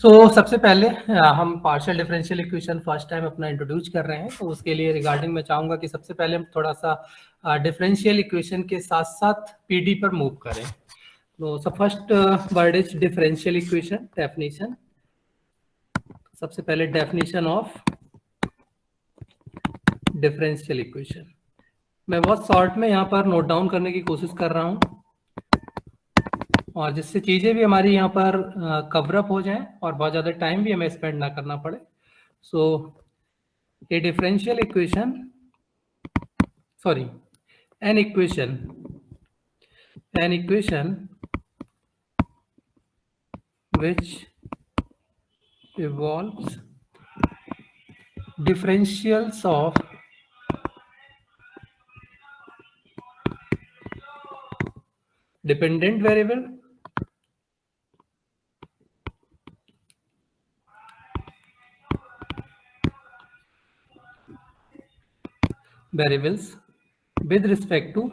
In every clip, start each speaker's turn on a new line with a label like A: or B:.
A: सबसे पहले हम partial differential equation first time अपना इंट्रोड्यूस कर रहे हैं, तो उसके लिए रिगार्डिंग मैं चाहूँगा कि सबसे पहले हम थोड़ा सा डिफरेंशियल इक्वेशन के साथ साथ पीडी पर मूव करें। तो first word is differential equation definition. सबसे पहले डेफिनेशन ऑफ डिफरेंशियल इक्वेशन मैं बहुत शॉर्ट में यहाँ पर नोट डाउन करने की कोशिश कर रहा हूँ, और जिससे चीज़ें भी हमारी यहाँ पर कवरअप हो जाएं और बहुत ज़्यादा टाइम भी हमें स्पेंड ना करना पड़े। सो a differential equation, sorry, an equation which involves differentials of dependent variable variables with respect to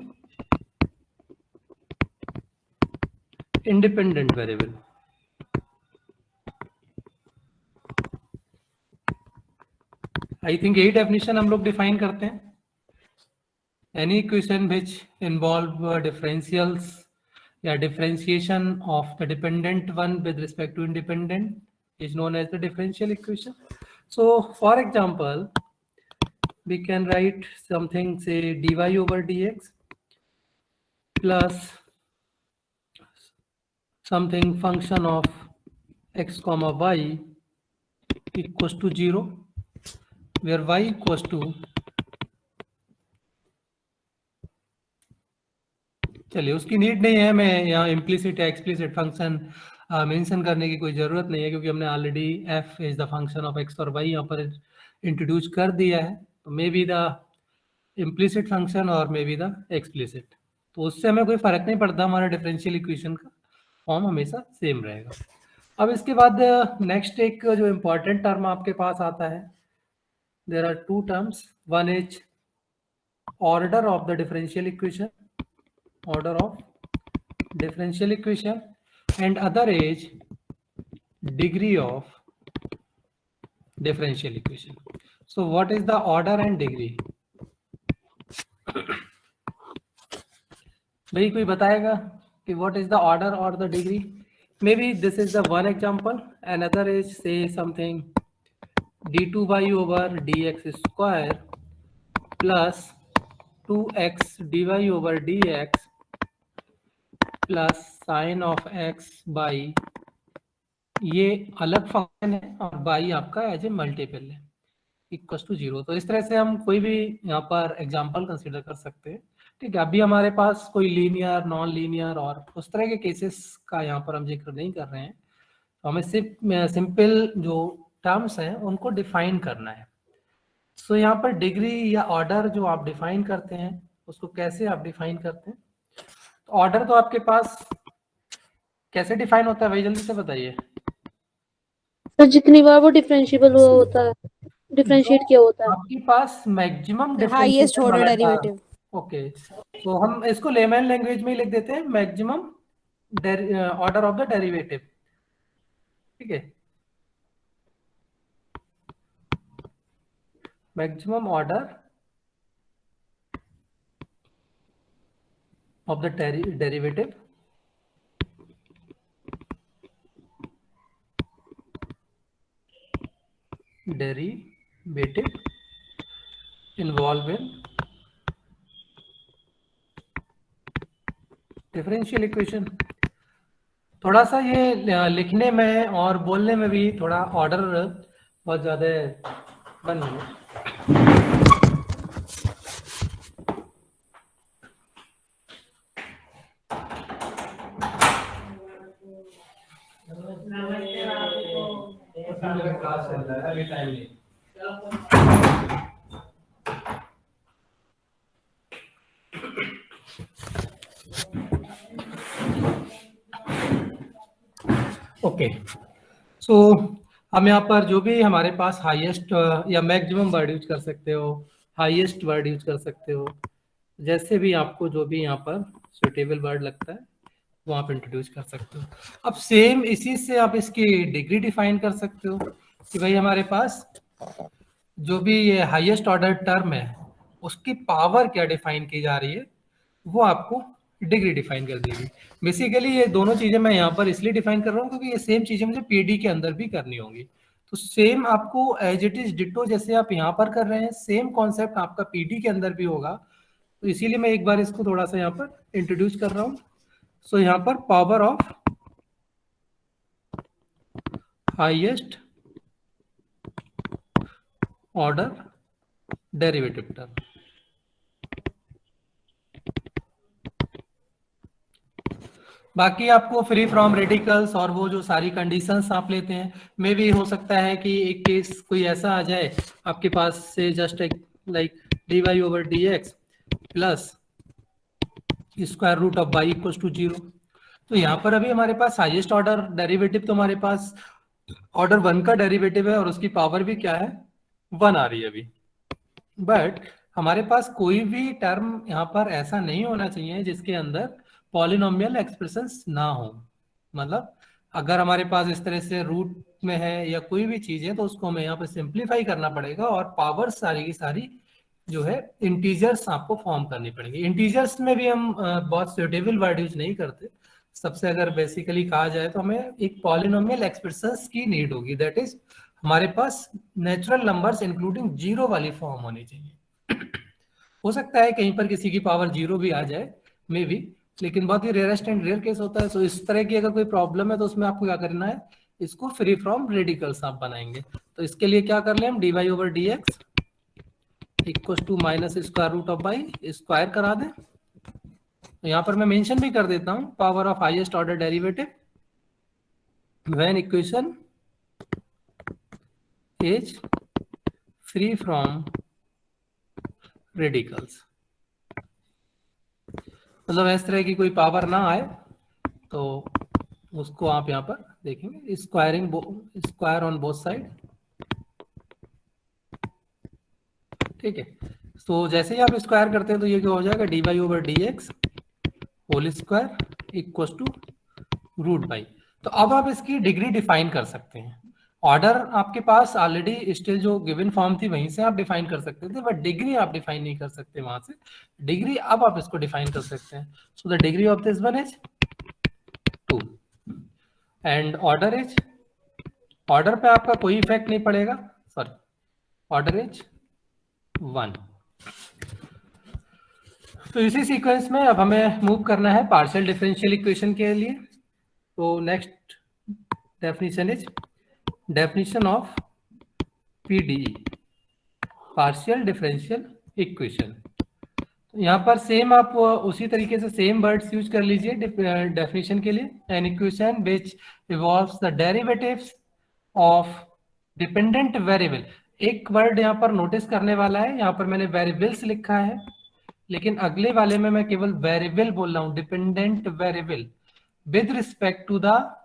A: independent variable. I think यही डेफिनेशन हम लोग डिफाइन करते हैं। Any equation which involve differentials या differentiation of the dependent one with respect to independent is known as the differential equation. So for example we can write something, say dy over dx plus something function of x comma y equals to 0, where y equals to, चलिए उसकी need नहीं है, मैं यहाँ implicit या explicit function mention करने की कोई ज़रूरत नहीं है, क्योंकि हमने already f is the function of x और y यहाँ पर इंट्रोड्यूस कर दिया है। तो मे बी द इम्प्लिसिट फंक्शन और मे बी द एक्सप्लिसिट, तो उससे हमें कोई फर्क नहीं पड़ता, हमारा डिफरेंशियल इक्वेशन का फॉर्म हमेशा सेम रहेगा। अब इसके बाद नेक्स्ट एक जो इम्पोर्टेंट टर्म आपके पास आता है, there are two terms, one is order of the differential equation, order of differential equation, and other is degree of differential equation. So what is the order and degree? भाई कोई बताएगा कि what is the order or the degree? Maybe this is the one example. Another is say something d2y over dx square plus 2x dy over dx plus sign of x by, ये अलग function है और by आपका as a multiple है, equal to 0। तो इस तरह से हम कोई भी यहाँ पर एग्जांपल कंसीडर कर सकते हैं। ठीक है, अभी हमारे पास कोई लीनियर, नॉन लीनियर और उस तरह के केसेस का यहाँ पर हम जिक्र नहीं कर रहे हैं, तो हमें सिर्फ सिंपल जो टर्म्स हैं उनको डिफाइन करना है। सो यहाँ पर डिग्री या ऑर्डर जो आप डिफाइन करते हैं, उसको कैसे आप डिफाइन करते हैं? ऑर्डर तो आपके पास कैसे डिफाइन होता है भाई, जल्दी से बताइए।
B: तो जितनी बार वो डिफरेंशिएबल हुआ होता है, डिफरेंशिएट किया होता है,
A: आपके पास maximum
C: highest order derivative.
A: Okay, तो हम इसको लेमैन लैंग्वेज में ही लिख देते हैं, maximum order of the derivative. ठीक है, maximum order of the derivative involved in differential equation। थोड़ा सा ये लिखने में और बोलने में भी थोड़ा ऑर्डर बहुत ज़्यादा बन गया। क्लास चल रहा है, अभी टाइम नहीं। ओके, सो हम यहाँ पर जो भी हमारे पास हाईएस्ट या मैक्सिमम वर्ड यूज कर सकते हो, हाईएस्ट वर्ड यूज कर सकते हो, जैसे भी आपको जो भी यहाँ पर सुटेबल वर्ड लगता है वो आप इंट्रोड्यूस कर सकते हो। अब सेम इसी से आप इसकी डिग्री डिफाइन कर सकते हो कि भाई हमारे पास जो भी ये हाईएस्ट ऑर्डर टर्म है उसकी पावर क्या डिफाइन की जा रही है, वो आपको डिग्री डिफाइन कर देगी। बेसिकली ये दोनों चीजें मैं यहाँ पर इसलिए डिफाइन कर रहा हूँ क्योंकि ये सेम चीजें मुझे पीडी के अंदर भी करनी होंगी। तो सेम आपको एज इट इज डिट्टो जैसे आप यहाँ पर कर रहे हैं, सेम कॉन्सेप्ट आपका पीडी के अंदर भी होगा। तो इसीलिए मैं एक बार इसको थोड़ा सा यहाँ पर इंट्रोड्यूस कर रहा हूँ। सो यहाँ पर power of highest order derivative term. बाकी आपको फ्री फ्रॉम रेडिकल्स और वो जो सारी कंडीशंस आप लेते हैं, मे भी हो सकता है कि एक केस कोई ऐसा आ जाए आपके पास से जस्ट एक like D Y over D X plus square root of Y equal to 0। तो यहाँ पर अभी हमारे पास हाईएस्ट ऑर्डर डेरिवेटिव तो हमारे पास ऑर्डर 1 का डेरिवेटिव है और उसकी पावर भी क्या है 1 आ रही है अभी। बट हमारे पास कोई भी टर्म यहाँ पर ऐसा नहीं होना चाहिए जिसके अंदर पॉलिनोमियल एक्सप्रेशंस ना हो। मतलब अगर हमारे पास इस तरह से रूट में है या कोई भी चीज है तो उसको हमें यहाँ पर सिंप्लीफाई करना पड़ेगा और पावर सारी की सारी जो है इंटीजर्स आपको फॉर्म करनी पड़ेगी। इंटीजर्स में भी हम बहुत सुटेबल वर्ड यूज नहीं करते। सबसे अगर बेसिकली कहा जाए तो हमें एक पॉलिनोमियल एक्सप्रेशंस की नीड होगी, दैट इज हमारे पास नेचुरल नंबर्स इंक्लूडिंग 0 वाली फॉर्म होनी चाहिए। हो सकता है कहीं पर किसी की पावर 0 भी आ जाए मे बी, लेकिन बहुत ही रेयरेस्ट एंड रेयर केस होता है। सो इस तरह की अगर कोई प्रॉब्लम है तो उसमें आपको क्या करना है, इसको फ्री फ्रॉम रेडिकल्स आप बनाएंगे। तो इसके लिए क्या कर ले हम, D Y over D X equal to minus square root of Y square करा दें। तो यहाँ पर मैं मेंशन भी कर देता हूँ power of highest order derivative when equation is free from radicals. मतलब इस तरह की कोई पावर ना आए तो उसको आप यहाँ पर देखेंगे स्क्वायर ऑन बोथ साइड। ठीक है, तो जैसे ही आप स्क्वायर करते हैं तो ये क्या हो जाएगा, D Y over D X whole square equal to root Y. तो अब आप इसकी डिग्री डिफाइन कर सकते हैं। ऑर्डर आपके पास ऑलरेडी स्टिल जो गिवन फॉर्म थी वहीं से आप डिफाइन कर सकते थे, बट डिग्री आप डिफाइन नहीं कर सकते वहां से। डिग्री अब आप इसको डिफाइन कर सकते हैं। So the degree of this one is 2 and order is, order पे आपका कोई इफेक्ट नहीं पड़ेगा, सॉरी ऑर्डर इज 1। तो इसी सीक्वेंस में अब हमें मूव करना है पार्शियल डिफरेंशियल इक्वेशन के लिए। तो next definition is definition of PDE, partial differential equation. तो यहाँ पर सेम आप उसी तरीके से सेम वर्ड्स यूज कर लीजिए डेफिनेशन के लिए। An equation which evolves the derivatives of dependent variable. एक वर्ड यहाँ पर नोटिस करने वाला है, यहाँ पर मैंने वेरिएबल्स लिखा है लेकिन अगले वाले में मैं केवल वेरिएबल बोल रहा हूँ, dependent variable with respect to the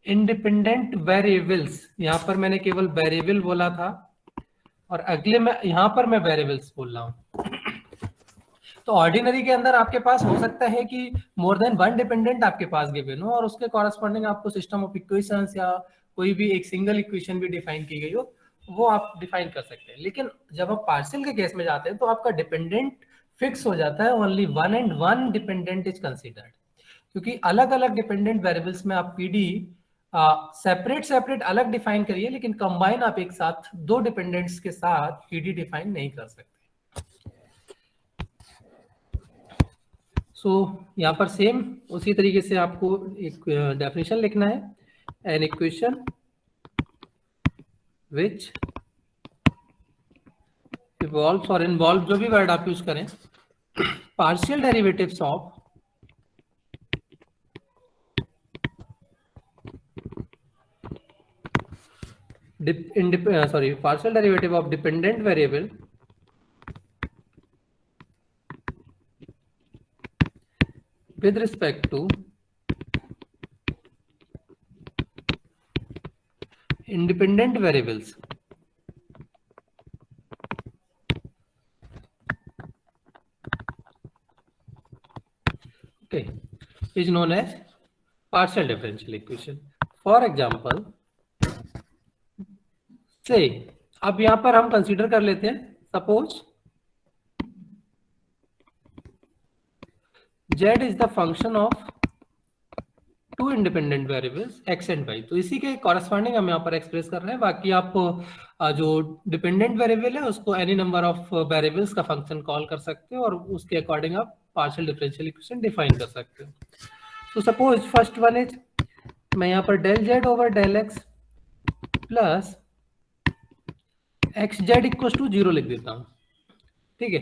A: independent variables. यहाँ पर मैंने केवल वेरिएबल बोला था और अगले में यहाँ पर मैं वेरिएबल्स बोल रहा हूँ। तो ऑर्डिनरी के अंदर आपके पास हो सकता है कि मोर देन वन डिपेंडेंट आपके पास गिवन हो और उसके कॉरेस्पॉन्डिंग आपको सिस्टम ऑफ इक्वेशंस या कोई भी एक सिंगल इक्वेशन भी डिफाइन की गई हो, वो आप डिफाइन कर सकते हैं। लेकिन जब आप पार्शियल के केस में जाते हैं तो आपका डिपेंडेंट फिक्स हो जाता है, only one and one dependent is considered. क्योंकि अलग अलग डिपेंडेंट वेरिएबल्स में आप पीडी सेपरेट अलग डिफाइन करिए, लेकिन कंबाइन आप एक साथ दो डिपेंडेंट्स के साथ पीडी डिफाइन नहीं कर सकते। सो यहाँ पर सेम उसी तरीके से आपको एक डेफिनेशन लिखना है, एन इक्वेशन विच इवॉल्व्स और इन्वॉल्व, जो भी वर्ड आप यूज करें, partial derivatives of partial derivative of dependent variable with respect to independent variables okay is known as partial differential equation. For example, say, अब यहाँ पर हम कंसीडर कर लेते हैं, suppose z is the function of two independent variables x and y. तो इसी के कॉरस्पॉन्डिंग हम यहाँ पर एक्सप्रेस कर रहे हैं. बाकी आप जो डिपेंडेंट वेरिएबल है उसको एनी नंबर ऑफ वेरिएबल्स का फंक्शन कॉल कर सकते हो और उसके अकॉर्डिंग आप पार्शियल डिफरेंशियल इक्वेशन डिफाइन कर सकते हो. तो सपोज फर्स्ट वन इज, मैं यहाँ पर del Z over del X plus X Z equal to 0 लिख देता हूँ. ठीक है,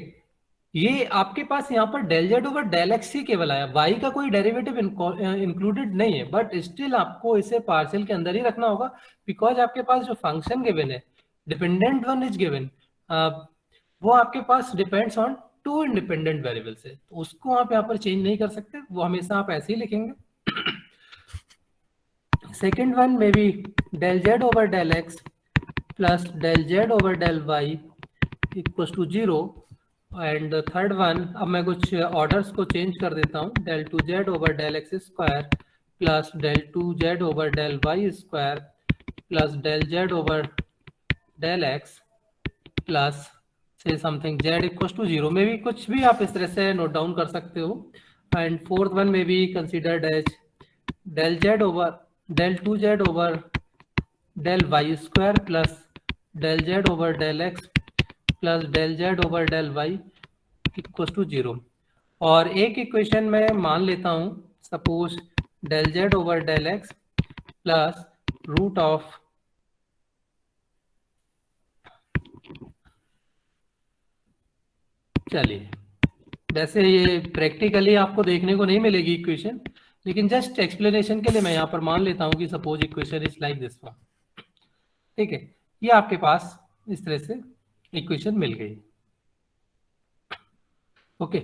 A: ये आपके पास यहाँ पर del Z over del X ही केवल आया, वाई का कोई डेरिवेटिव इंक्लूडेड नहीं है, बट स्टिल आपको इसे पार्शियल के अंदर ही रखना होगा बिकॉज आपके पास जो फंक्शन गिवन है, डिपेंडेंट वन इज गिवन, वो आपके पास depends on two independent variables है, तो उसको आप यहाँ पर चेंज नहीं कर सकते, वो हमेशा आप ऐसे ही लिखेंगे. Second one may be del Z over del X plus del Z over del Y equal to 0. And third one, अब मैं कुछ ऑर्डर्स को चेंज कर देता हूँ, del two Z over del X square plus del two Z over del Y square plus del Z over del X plus say something Z equal to 0. में भी कुछ भी आप इस तरह से नोट डाउन कर सकते हो. एंड फोर्थ वन में भी considered as del Z over del two Z over del Y square plus del Z over del X plus del Z over del Y equal to 0. और एक equation में मान लेता हूँ, suppose del Z over del X plus root of चलिए, वैसे ये practically आपको देखने को नहीं मिलेगी इक्वेशन, लेकिन जस्ट एक्सप्लेनेशन के लिए मैं यहाँ पर मान लेता हूँ कि suppose equation is like this one. ठीक है, ये आपके पास इस तरह से इक्वेशन मिल गई. ओके,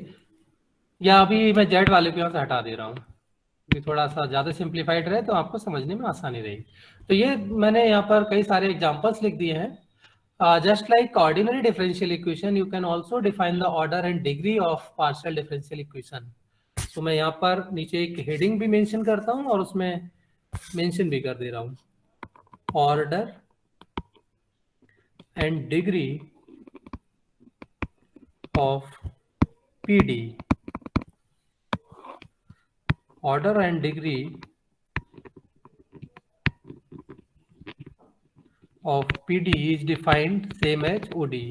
A: या अभी मैं जेड वाले को यहाँ से हटा दे रहा हूँ, ये थोड़ा सा ज़्यादा सिंप्लीफाइड रहे तो आपको समझने में आसानी रहेगी. तो ये मैंने यहाँ पर कई सारे एग्जांपल्स लिख दिए हैं. Just like ordinary differential equation, you can also define the order and degree of partial differential equation. तो मैं यहाँ पर नीचे एक हेडिंग भी मेंशन करता हूँ और उसमें मेंशन भी कर दे रहा हूँ, order and degree of PD. Order and degree of PD is defined same as ODE.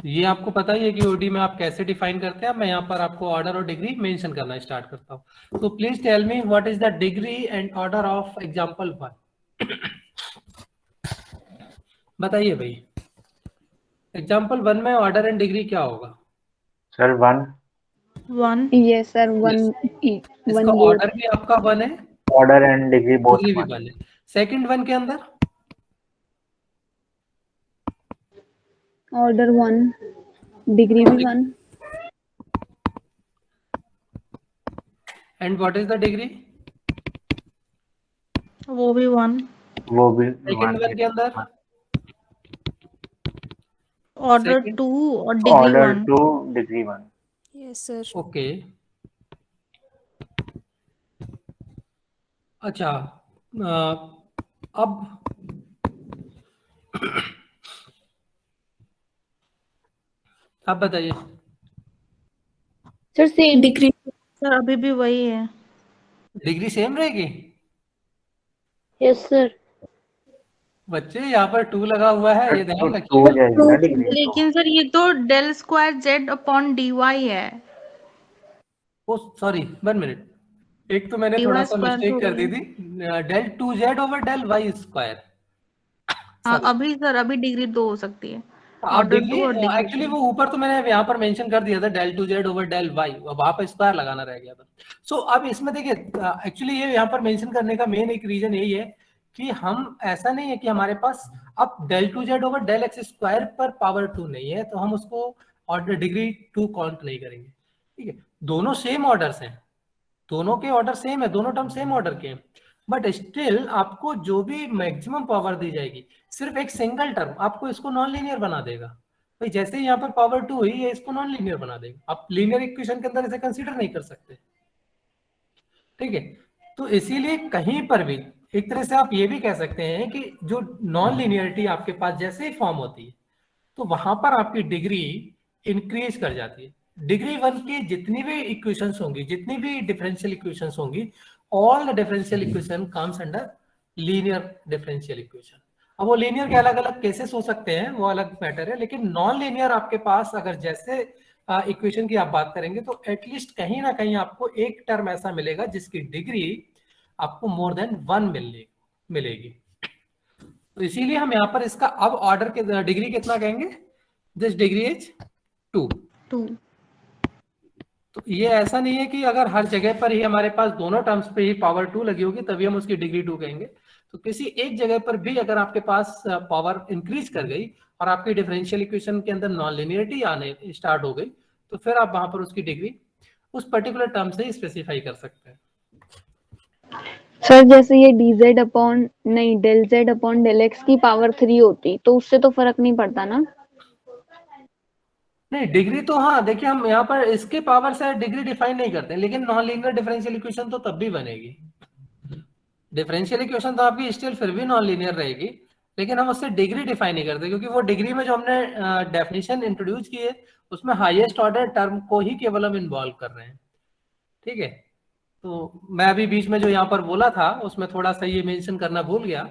A: ये आपको पता ही है कि ओडी में आप कैसे डिफाइन करते हैं. मैं यहाँ पर आपको ऑर्डर और डिग्री मेंशन करना स्टार्ट करता हूँ. तो please tell me what is the degree and order of example 1. बताइए भाई, एग्जांपल 1 में ऑर्डर एंड डिग्री क्या होगा?
C: सर 1.
D: Yes sir 1.
A: इसका ऑर्डर भी आपका 1 है,
C: order and degree both
A: degree भी 1 है. सेकंड वन के अंदर
D: ऑर्डर 1, डिग्री भी 1.
A: And what is the degree?
E: वो भी 1.
C: वो भी
A: सेकंड वन के अंदर
E: ऑर्डर
A: Second.
E: 2 और degree
C: order
E: 1.
C: 2 degree 1.
F: Yes sir.
A: Okay. अच्छा, अब आप बताइए.
B: Sir same.
D: डिग्री
E: सर अभी भी वही है.
A: डिग्री सेम रहेगी?
B: Yes sir.
A: बच्चे यहाँ पर 2 लगा हुआ है, ये ध्यान
C: 2
A: रखिए.
C: हो जाएगी ना डिग्री.
E: लेकिन सर ये तो del square Z upon D Y है.
A: ओ सॉरी, 1 मिनट, एक तो मैंने
E: dy
A: थोड़ा सा
E: square
A: मिस्टेक
E: तो
A: कर दी थी. Del two Z over del Y square.
E: अभी सर अभी डिग्री 2 हो सकती है.
A: आप
E: ऑर्डर
A: डिग्री
E: 2 और डिग्री
A: एक्चुअली वो ऊपर तो मैंने यहाँ पर मेंशन कर दिया था del two Z over del Y, वहां पर स्क्वायर लगाना रह गया था. सो अब इसमें देखिए, एक्चुअली ये यहाँ पर मेंशन करने का मेन एक रीजन यही है कि हम ऐसा नहीं है कि हमारे पास अब del two Z over del X square पर पावर 2 नहीं है, तो हम उसको ऑर्डर डिग्री 2 काउंट नहीं करेंगे. ठीक है, दोनों सेम ऑर्डर्स हैं, दोनों के ऑर्डर सेम है, दोनों टर्म सेम ऑर्डर के हैं. बट स्टिल आपको जो भी मैक्सिमम पावर दी जाएगी सिर्फ एक सिंगल टर्म आपको इसको नॉन लीनियर बना देगा। भाई जैसे ही यहाँ पर पावर 2 हुई ये इसको नॉन लीनियर बना देगा, आप लीनियर इक्वेशन के अंदर इसे कंसीडर नहीं कर सकते। ठीक है, तो इसीलिए कहीं पर भी एक तरह से आप ये भी कह सकते हैं कि जो नॉन लीनियरिटी आपके पास जैसे ही फॉर्म होती है तो वहां पर आपकी डिग्री इंक्रीज कर जाती है। डिग्री 1 की जितनी भी इक्वेशंस होंगी, जितनी भी डिफरेंशियल इक्वेशंस होंगी, all the differential equation comes under linear differential equation. अब वो लीनियर के अलग अलग केसेस हो सकते हैं, वो अलग मैटर है, लेकिन नॉन लीनियर आपके पास अगर जैसे इक्वेशन की आप बात करेंगे तो एटलीस्ट कहीं ना कहीं आपको एक टर्म ऐसा मिलेगा जिसकी डिग्री आपको मोर देन 1 मिलेगी। तो इसीलिए हम यहाँ पर इसका अब ऑर्डर के डिग्री कितना कहेंगे, दिस डिग्री इज 2। तो ये ऐसा नहीं है कि अगर हर जगह पर ही हमारे पास दोनों टर्म्स पे ही पावर 2 लगी होगी तभी हम उसकी डिग्री 2 कहेंगे। तो किसी एक जगह पर भी अगर आपके पास पावर इंक्रीज कर गई और आपकी डिफरेंशियल इक्वेशन के अंदर नॉन लिनियरिटी आने स्टार्ट हो गई तो फिर आप वहां पर उसकी डिग्री उस पर्टिकुलर टर्म से ही स्पेसिफाई कर सकते हैं।
D: सर जैसे ये dz अपॉन नहीं del z upon del x की पावर 3 होती तो उससे तो फर्क नहीं पड़ता ना?
A: नहीं, डिग्री तो हाँ देखिए हम यहाँ पर इसके पावर से डिग्री डिफाइन नहीं करते, लेकिन नॉन लीनियर डिफरेंशियल इक्वेशन तो तब भी बनेगी। डिफरेंशियल इक्वेशन तो आपकी स्टिल फिर भी नॉन लीनियर रहेगी, लेकिन हम उससे डिग्री डिफाइन नहीं करते क्योंकि वो डिग्री में जो हमने डेफिनेशन इंट्रोड्यूस की है उसमें हाईएस्ट ऑर्डर टर्म को ही केवल हम इन्वॉल्व कर रहे हैं। ठीक है, तो मैं अभी बीच में जो यहाँ पर बोला था उसमें थोड़ा सा ये मेंशन करना भूल गया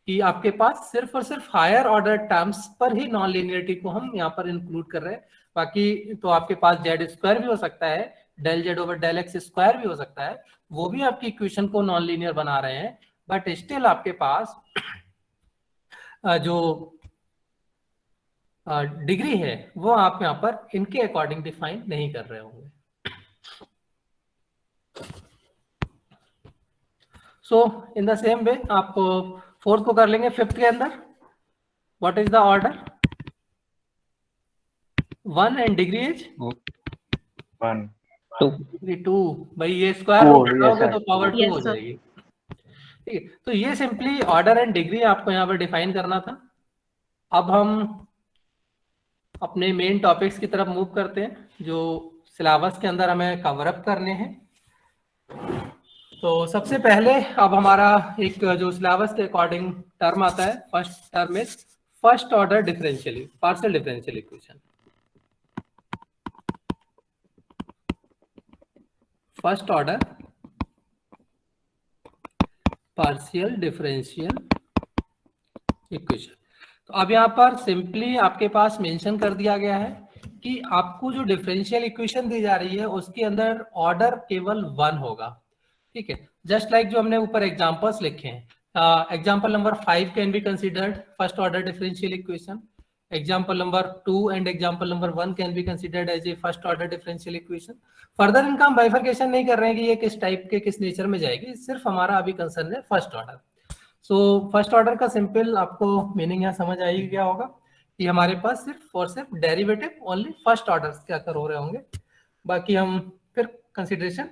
A: कि आपके पास सिर्फ और सिर्फ हायर ऑर्डर टर्म्स पर ही नॉन लीनियरिटी को हम यहाँ पर इंक्लूड कर रहे हैं। बाकी तो आपके पास जेड स्क्वायर भी हो सकता है, del Z over del X square भी हो सकता है, वो भी आपकी इक्वेशन को नॉन लीनियर बना रहे हैं, बट स्टिल आपके पास जो डिग्री है वो आप यहाँ पर इनके अकॉर्डिंग डिफाइन नहीं कर रहे होंगे। सो इन द सेम वे आप फोर्थ को कर लेंगे फिफ्थ के अंदर। What is the order? 1 and degree is
C: 1
A: 2। भाई ये स्क्वायर
C: yes,
A: तो पावर 2
E: Yes,
A: हो
E: sir.
A: जाएगी। ठीक है, तो ये सिंपली ऑर्डर एंड डिग्री आपको यहाँ पर डिफाइन करना था। अब हम अपने मेन टॉपिक्स की तरफ मूव करते हैं जो सिलेबस के अंदर हमें कवर अप करने हैं। तो सबसे पहले अब हमारा एक जो सिलेबस के अकॉर्डिंग टर्म आता है, first term is first order differential partial differential equation. First order partial differential equation. तो अब यहाँ पर सिंपली आपके पास मेंशन कर दिया गया है कि आपको जो डिफरेंशियल इक्वेशन दी जा रही है उसके अंदर ऑर्डर केवल 1 होगा। ठीक है, जस्ट लाइक जो हमने ऊपर एग्जांपल्स लिखे हैं, example number 5 can be considered first order differential equation, example number 2 and example number 1 can be considered as a first order differential equation. Further इनका हम बाइफरकेशन नहीं कर रहे हैं कि ये किस टाइप के किस नेचर में जाएगी, सिर्फ हमारा अभी कंसर्न है first order. So first order का सिंपल आपको मीनिंग यहाँ समझ आई क्या होगा कि हमारे पास सिर्फ और सिर्फ डेरिवेटिव ओनली फर्स्ट ऑर्डर के आकर हो रहे होंगे, बाकी हम फिर कंसीडरेशन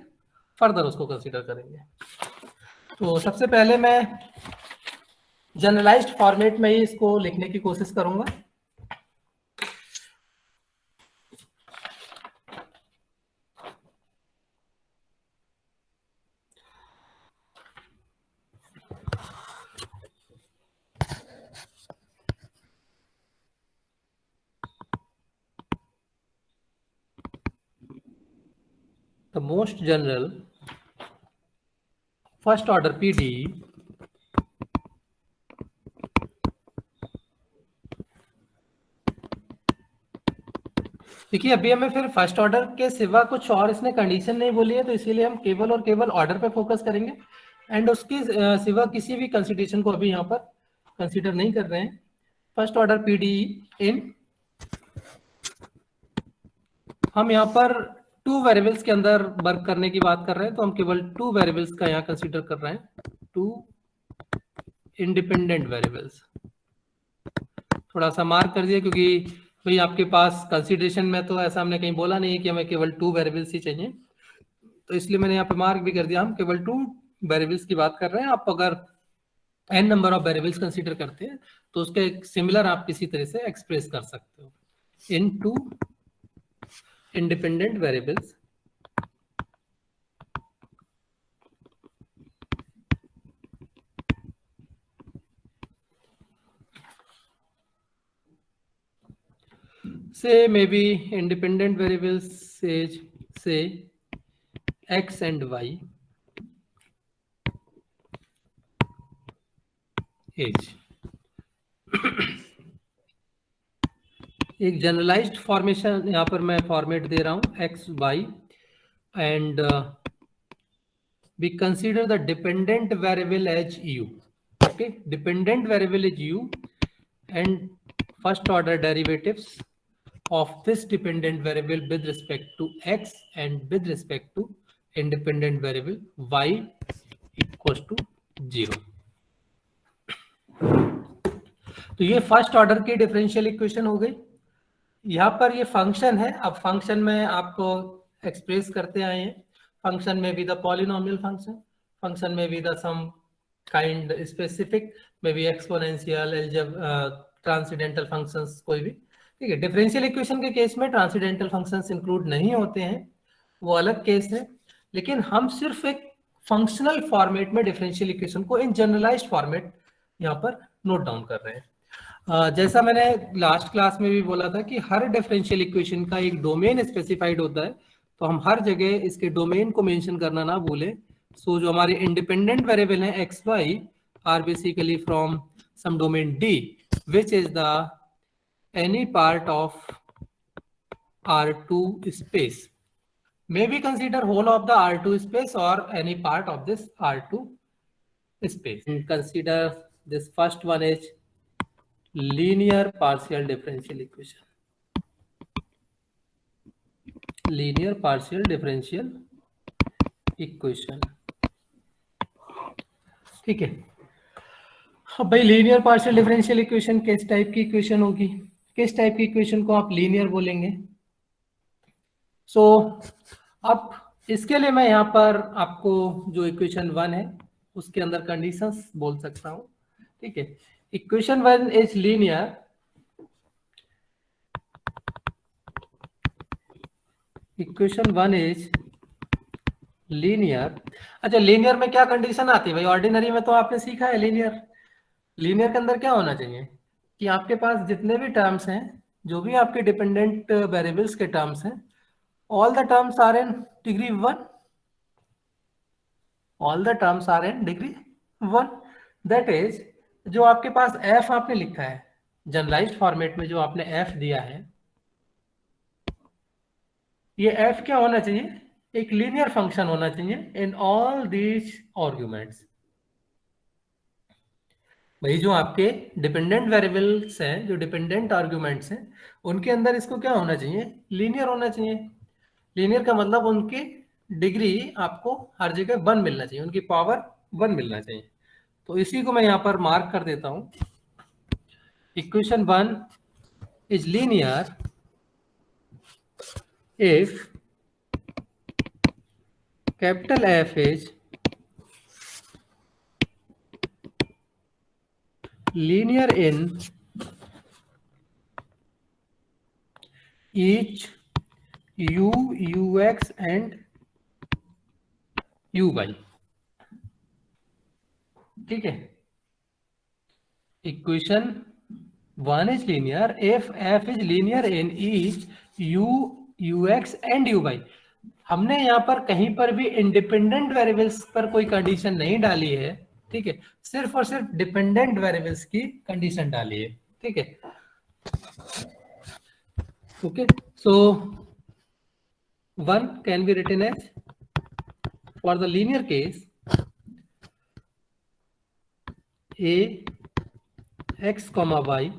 A: फर्दर उसको कंसीडर करेंगे। तो सबसे पहले मैं जनरलाइज्ड फॉर्मेट में ही इसको लिखने की कोशिश करूंगा। The most general first order PDE देखिए अभी हमें फिर फर्स्ट ऑर्डर के सिवा कुछ और इसने कंडीशन नहीं बोली है, तो इसीलिए हम केवल और केवल ऑर्डर पे फोकस करेंगे एंड उसके सिवा किसी भी कंसिडरेशन को अभी यहाँ पर कंसीडर नहीं कर रहे हैं। फर्स्ट ऑर्डर पीडीई इन हम यहाँ पर 2 वेरिएबल्स के अंदर वर्क करने की बात कर रहे हैं, तो हम केवल 2 वेरिएबल्स का यहाँ कंसीडर कर रहे हैं, 2 इंडिपेंडेंट वेरिएबल्स। थोड़ा सा मार्क कर दिया क्योंकि भाई आपके पास कंसीडरेशन में तो ऐसा हमने कहीं बोला नहीं है कि हमें केवल 2 वेरिएबल्स ही चाहिए, तो इसलिए मैंने यहाँ पे मार्क भी कर दिया, हम केवल 2 वेरिएबल्स की बात कर रहे हैं, आप अगर n number of variables consider करते हैं तो उसके सिमिलर आप किसी तरह से एक्सप्रेस कर सकते हो into independent variables say maybe independent variables is say x and y age. एक जनरलाइज्ड फॉर्मेशन यहाँ पर मैं फॉर्मेट दे रहा हूँ X Y and we consider the dependent variable as u. Okay, dependent variable is u and first order derivatives of this dependent variable with respect to x and with respect to independent variable y equals to 0. तो ये first order की differential equation हो गई। यहाँ पर ये function है, अब फंक्शन में आपको एक्सप्रेस करते आए हैं, फंक्शन में भी द पॉलिनोमियल फंक्शन, फंक्शन में भी द सम काइंड स्पेसिफिक, में भी एक्सपोनेंशियल, ट्रांसेंडेंटल फंक्शंस कोई भी, ठीक है। डिफरेंशियल इक्वेशन के केस में ट्रांसेंडेंटल फंक्शंस इंक्लूड नहीं होते हैं, वो अलग केस है, लेकिन हम सिर्फ एक फंक्शनल फॉर्मेट में डिफरेंशियल इक्वेशन को इन जनरलाइज्ड फॉर्मेट यहाँ पर नोट डाउन कर रहे हैं। जैसा मैंने लास्ट क्लास में भी बोला था कि हर डिफरेंशियल इक्वेशन का एक डोमेन स्पेसिफाइड होता है, तो हम हर जगह इसके डोमेन को मेंशन करना ना भूलें। सो जो हमारे इंडिपेंडेंट वेरिएबल हैं X Y are basically from some domain D which is the any part of R2 space, may be consider whole of the R2 space or any part of this R2 space. And consider this first one is linear partial differential equation. Linear partial differential equation. ठीक है। अब भाई linear partial differential equation किस type की equation होगी, किस type की equation को आप लीनियर बोलेंगे? सो अब इसके लिए मैं यहाँ पर आपको जो इक्वेशन 1 है उसके अंदर कंडीशंस बोल सकता हूँ, ठीक है। Equation 1 is linear, equation 1 is linear. अच्छा, लीनियर में क्या कंडीशन आती है भाई? ऑर्डिनरी में तो आपने सीखा है लीनियर, लीनियर के अंदर क्या होना चाहिए कि आपके पास जितने भी टर्म्स हैं, जो भी आपके डिपेंडेंट वेरिएबल्स के टर्म्स हैं, all the terms are in degree 1, all the terms are in degree 1, that is जो आपके पास f आपने लिखा है जनरलाइज्ड फॉर्मेट में, जो आपने f दिया है, ये f क्या होना चाहिए? एक लीनियर फंक्शन होना चाहिए इन ऑल दीज आर्गुमेंट्स। भाई जो आपके डिपेंडेंट वेरिएबल्स हैं, जो डिपेंडेंट आर्गुमेंट्स हैं, उनके अंदर इसको क्या होना चाहिए? लीनियर होना चाहिए। लीनियर का मतलब उनकी डिग्री आपको हर जगह 1 मिलना चाहिए, उनकी पावर 1 मिलना चाहिए। तो इसी को मैं यहाँ पर मार्क कर देता हूँ। Equation 1 is linear if capital F is linear in each u, ux and uy, ठीक है। Equation 1 is linear if f is linear in each u, ux and uy। हमने यहाँ पर कहीं पर भी इंडिपेंडेंट वेरिएबल्स पर कोई कंडीशन नहीं डाली है, ठीक है, सिर्फ और सिर्फ डिपेंडेंट वेरिएबल्स की कंडीशन डाली है, ठीक है। Okay, so 1 can be written as for the linear case a x, y,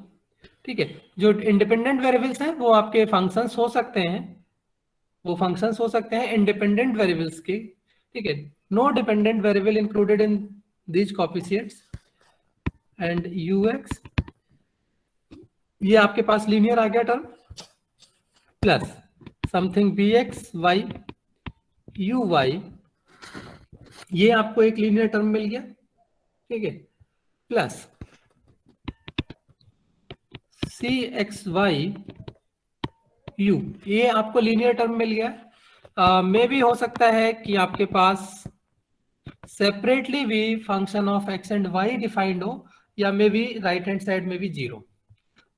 A: ठीक है। जो इंडिपेंडेंट वेरिएबल्स हैं वो आपके फंक्शंस हो सकते हैं, वो फंक्शंस हो सकते हैं इंडिपेंडेंट वेरिएबल्स के, ठीक है। No dependent variable included in these coefficients and ux, ये आपके पास लीनियर आ गया term, plus something bx y uy ये आपको एक लीनियर टर्म मिल गया, ठीक है, plus C X Y U, ये आपको लीनियर टर्म मिल गया। मे भी हो सकता है कि आपके पास सेपरेटली भी function of X and Y defined हो, या may be right hand side में भी जीरो।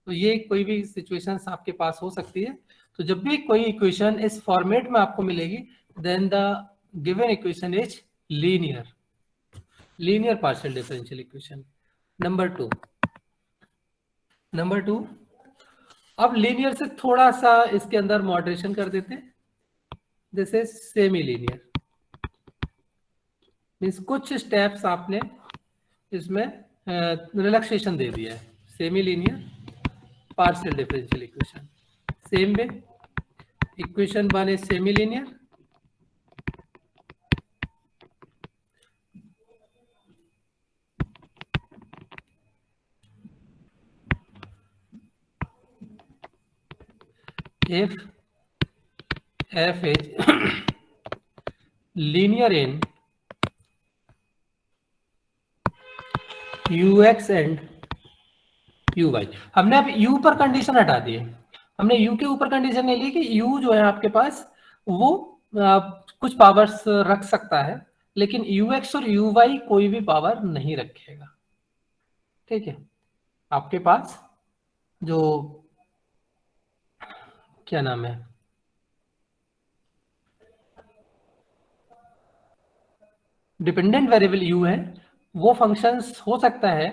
A: तो ये कोई भी सिचुएशंस आपके पास हो सकती है। तो जब भी कोई इक्वेशन इस फॉर्मेट में आपको मिलेगी, then the given equation is linear partial differential equation. Number two, अब लीनियर से थोड़ा सा इसके अंदर मॉडरेशन कर देते हैं। This is semi linear, means कुछ स्टेप्स आपने इसमें रिलैक्सेशन दे दिया है। Semi linear partial differential equation, same way equation 1 is semi linear, if f is linear in ux and uy। हमने अब u पर कंडीशन हटा दी है, हमने u के ऊपर कंडीशन नहीं ली कि u जो है आपके पास वो कुछ पावर्स रख सकता है, लेकिन ux और uy कोई भी पावर नहीं रखेगा, ठीक है। आपके पास जो क्या नाम है, डिपेंडेंट वेरिएबल u है, वो फंक्शंस हो सकता है,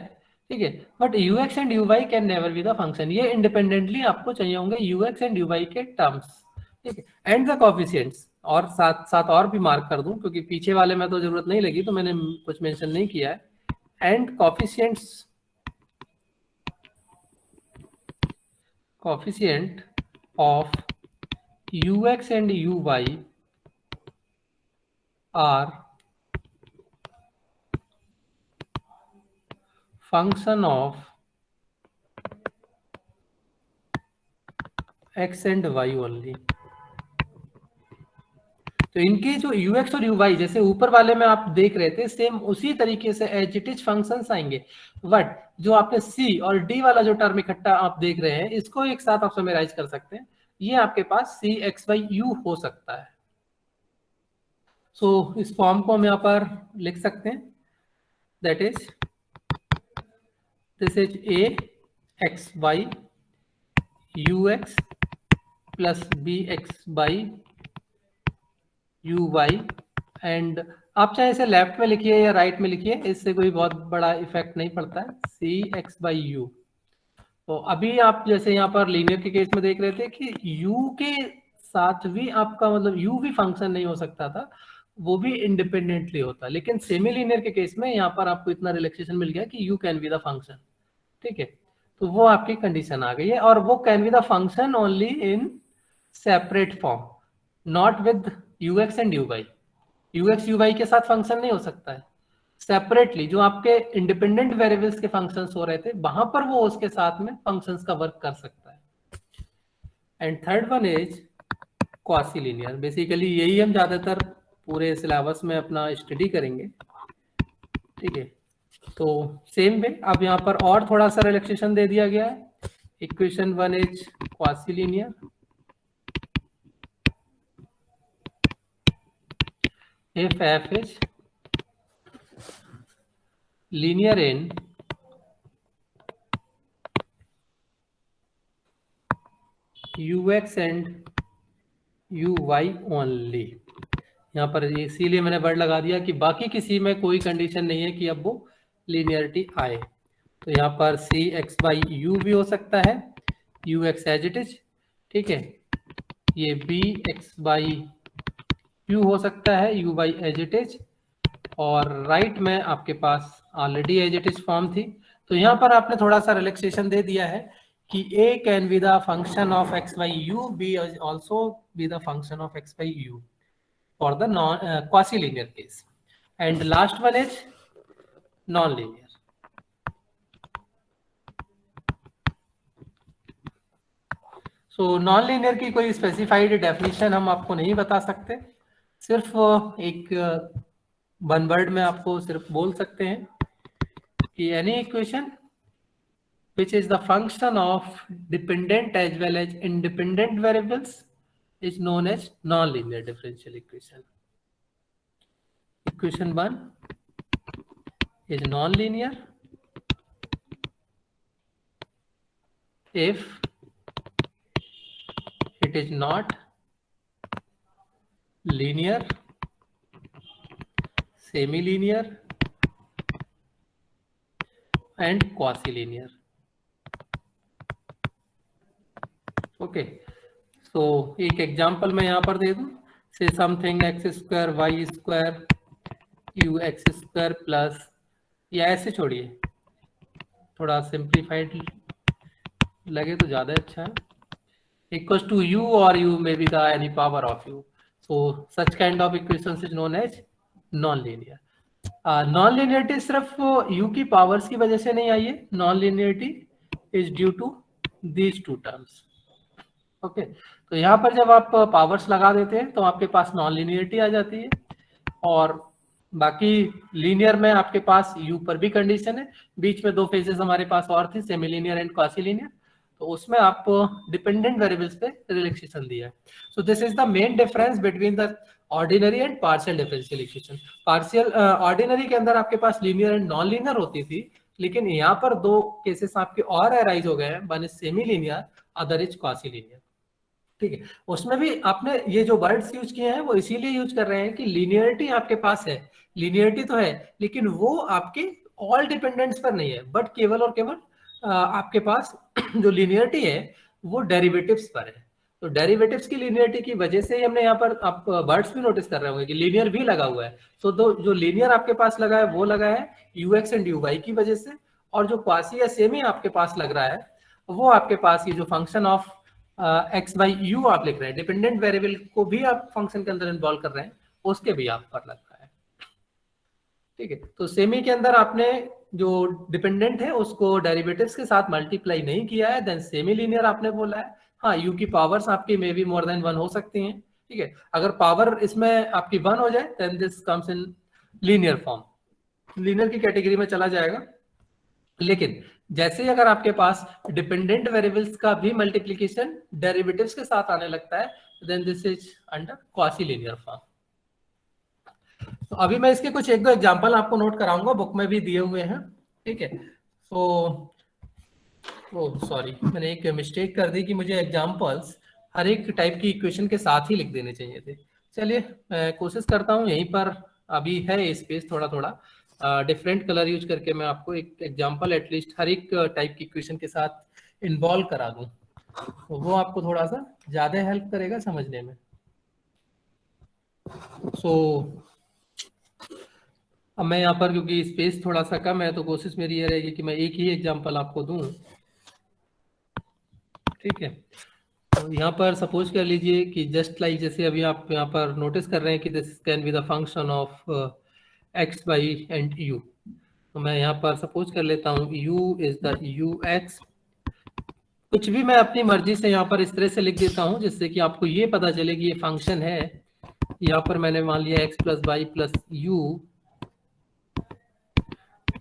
A: ठीक है, but ux and uy can never be the function. ये इंडिपेंडेंटली आपको चाहिए होंगे ux एंड uy के टर्म्स, ठीक है, एंड द कोएफिशिएंट्स। और साथ साथ और भी मार्क कर दूं, क्योंकि पीछे वाले में तो जरूरत नहीं लगी, तो मैंने कुछ मेंशन नहीं किया है। And coefficient of ux and uy are function of x and y only। तो इनके जो ux और uy जैसे ऊपर वाले में आप देख रहे थे, सेम उसी तरीके से एज इट इज फंक्शंस आएंगे, बट जो आपने c और d वाला जो टर्म इकट्ठा आप देख रहे हैं, इसको एक साथ आप समराइज कर सकते हैं। ये आपके पास c x y u हो सकता है। सो इस फॉर्म को हम यहाँ पर लिख सकते हैं, that is this is a x y u x plus b x by u y। And आप चाहे इसे लेफ्ट में लिखिए या राइट में लिखिए, इससे कोई बहुत बड़ा इफेक्ट नहीं पड़ता है, c x by u। तो अभी आप जैसे यहाँ पर लीनियर के केस में देख रहे थे कि u के साथ भी आपका मतलब u भी फंक्शन नहीं हो सकता था, वो भी इंडिपेंडेंटली होता, लेकिन सेमी लीनियर के केस में यहाँ पर आपको इतना रिलैक्सेशन मिल गया कि u can be the function, ठीक है। तो वो आपकी कंडीशन आ गई है, और वो can be the function only in separate form, not with ux and uy। ux uy के साथ फंक्शन नहीं हो सकता है, सेपरेटली जो आपके इंडिपेंडेंट वेरिएबल्स के फंक्शंस हो रहे थे वहां पर वो उसके साथ में फंक्शंस का वर्क कर सकता है। And third one is quasi linear. Basically यही हम ज्यादातर पूरे सिलेबस में अपना स्टडी करेंगे, ठीक है। तो सेम वे अब यहाँ पर और थोड़ा सा रिलैक्सेशन दे दिया गया है। Equation 1 is quasi linear, if f is linear in ux and uy only। यहाँ पर इसीलिए मैंने वर्ड लगा दिया कि बाकी किसी में कोई कंडीशन नहीं है कि अब वो लीनियरिटी आए। तो यहाँ पर c x by u भी हो सकता है, ux एज इट इज, ठीक है। ये b x by u हो सकता है, uy एज इट इज, और राइट में आपके पास already as it is form थी। तो यहाँ पर आपने थोड़ा सा रिलैक्सेशन दे दिया है कि a can be the function of x by u, b also be the function of x by u for the quasi linear case, and last one is non linear। So non linear की कोई specified definition हम आपको नहीं बता सकते, सिर्फ एक one word में आपको सिर्फ बोल सकते हैं कि any equation which is the function of dependent as well as independent variables is known as non-linear differential equation. Equation 1 is non-linear if it is not linear, semi-linear and quasi-linear. Okay, so एक example मैं यहाँ पर दे दूं, say something x square Y square u x square plus, या ऐसे छोड़िए, थोड़ा सिंप्लीफाइड लगे तो ज़्यादा अच्छा है, इक्वल्स टू यू और U may be the any power of U. So such kind of equations is known as non linear. Non linearity सिर्फ यू की पावर्स की वजह से नहीं आई है, non linearity is due to these two terms. Okay, तो यहाँ पर जब आप पावर्स लगा देते हैं तो आपके पास नॉन लीनियरिटी आ जाती है, और बाकी लीनियर में आपके पास यू पर भी कंडीशन है. बीच में दो फेजेस हमारे पास और थी, semi linear and quasi linear, तो उसमें आप डिपेंडेंट वेरिएबल्स पे रिलैक्सेशन दिया है. So this is the main difference between the ordinary and partial differential equation. Partial ordinary के अंदर आपके पास लीनियर एंड नॉन लीनियर होती थी, लेकिन यहाँ पर दो केसेस आपके और अराइज हो गए हैं, one is semi linear, other is quasi linear. ठीक है, उसमें भी आपने ये जो वर्ड्स यूज किए हैं वो इसीलिए यूज कर रहे हैं कि लीनियरिटी आपके पास है, लीनियरिटी तो है, लेकिन वो आपके ऑल डिपेंडेंट्स पर नहीं है, बट केवल और केवल आपके पास जो लीनियरिटी है वो डेरिवेटिव्स पर है. तो डेरिवेटिव्स की लीनियरिटी की वजह से ही हमने यहाँ पर आप वर्ड्स भी नोटिस कर रहे होंगे कि लीनियर भी लगा हुआ है. सो जो लीनियर आपके पास लगा है वो लगा है U X and U Y की वजह से, और जो क्वासी या सेमी आपके पास लग रहा है वो आपके पास ये जो function of x by you आप लिख रहे हैं, डिपेंडेंट वेरिएबल को भी आप फंक्शन के अंदर इन्वॉल्व कर रहे हैं, उसके भी आप पर लग रहा है. ठीक है, तो सेमी के अंदर आपने जो डिपेंडेंट है उसको डेरिवेटिव्स के साथ मल्टीप्लाई नहीं किया है, देन सेमी लीनियर आपने बोला है. हाँ, यू की पावर्स आपकी may be more than one हो सकती हैं. ठीक है, अगर पावर इसमें आपकी वन हो जाए then this comes in linear form, linear की कैटेगरी में चला जाएगा. लेकिन जैसे ही अगर आपके पास डिपेंडेंट वेरिएबल्स का भी मल्टीप्लिकेशन डेरिवेटिव्स के साथ आने लगता है, then this is under quasi linear form. तो अभी मैं इसके कुछ एक दो एग्जांपल आपको नोट कराऊंगा, बुक में भी दिए हुए हैं. ठीक है, तो सॉरी, मैंने एक मिस्टेक कर दी कि मुझे एग्जांपल्स हर एक टाइप की इक्वेशन के साथ ही लिख देने चाहिए थे. चलिए मैं कोशिश करता हूँ, यहीं पर अभी है स्पेस, थोड़ा थोड़ा डिफरेंट कलर यूज करके मैं आपको एक एग्जांपल एटलीस्ट हर एक टाइप की इक्वेशन के साथ इन्वॉल्व करा दूं, तो वो आपको थोड़ा सा ज्यादा हेल्प करेगा समझने में. सो अब मैं यहाँ पर, क्योंकि स्पेस थोड़ा सा कम है, तो कोशिश मेरी ये रहेगी कि मैं एक ही एग्जांपल आपको दूं. ठीक है, तो यहाँ पर सपोज कर लीजिए कि जस्ट लाइक जैसे अभी आप यहाँ पर नोटिस कर रहे हैं कि this can be the function of X Y and U. तो मैं यहाँ पर सपोज कर लेता हूँ u is the U X, कुछ भी मैं अपनी मर्जी से यहाँ पर इस तरह से लिख देता हूँ जिससे कि आपको ये पता चले कि ये फंक्शन है. यहाँ पर मैंने मान लिया x plus Y plus U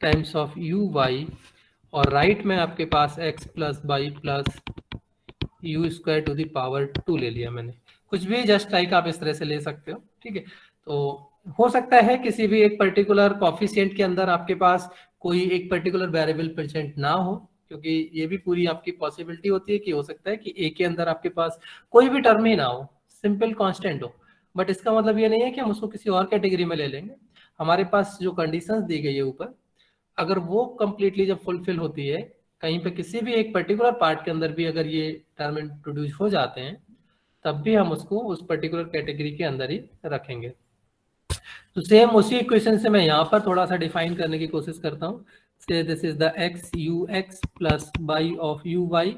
A: times of U Y, और राइट में आपके पास x plus Y plus U square to the power 2 ले लिया मैंने. कुछ भी जस्ट लाइक आप इस तरह से ले सकते हो. ठीक है, तो हो सकता है किसी भी एक पर्टिकुलर कोफिशिएंट के अंदर आपके पास कोई एक पर्टिकुलर वेरिएबल प्रेजेंट ना हो, क्योंकि ये भी पूरी आपकी पॉसिबिलिटी होती है कि हो सकता है कि ए के अंदर आपके पास कोई भी टर्म ही ना हो, सिंपल कांस्टेंट हो. बट इसका मतलब ये नहीं है कि हम उसको किसी और कैटेगरी में ले लेंगे. हमारे पास जो कंडीशंस दी गई है ऊपर, अगर वो कंप्लीटली जब फुलफिल होती है, कहीं पे किसी भी एक पर्टिकुलर पार्ट के अंदर भी अगर ये टर्म इंट्रोड्यूस हो जाते हैं, तब भी हम उसको उस पर्टिकुलर कैटेगरी के अंदर ही रखेंगे. तो सेम उसी इक्वेशन से मैं यहाँ पर थोड़ा सा डिफाइन करने की कोशिश करता हूँ. Say this is the X U X plus Y of U Y.